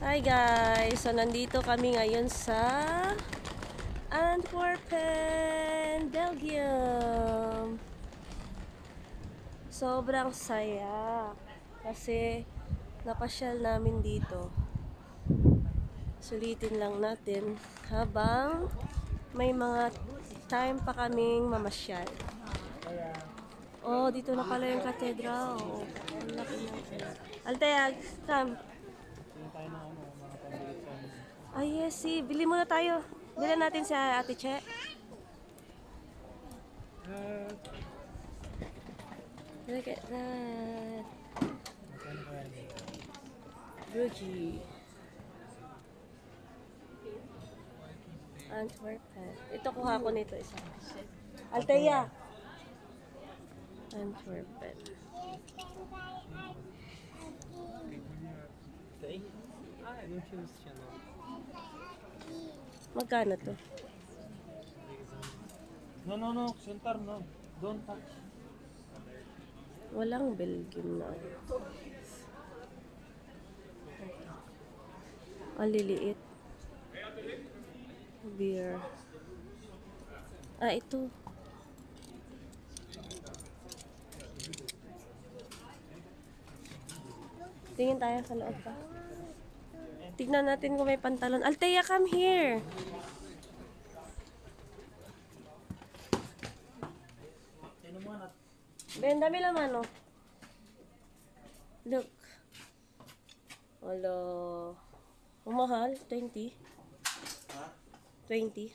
Hi guys! So nandito kami ngayon sa Antwerpen, Belgium. Sobrang saya kasi napasyal namin dito. Sulitin lang natin habang may mga time pa kaming mamasyal. Oh, dito na pala yung cathedral. Ang laki na. Altea, come. Ay, yes, si. Bili muna tayo. Bili natin sa Ate Che. Look at that. Brugie. Antwerpen. Ito, kuha ko nito isa. Altea. Antwerpen. Magkano to? No, center no. Don't touch. Walang Belgium na. Ang liliit. Beer. Ah, ito. Tingin tayo sa loob pa. Tignan natin kung may pantalon. Altea, come here! Ben, dami laman, oh. Look. Wala. Umahal? 20? 20?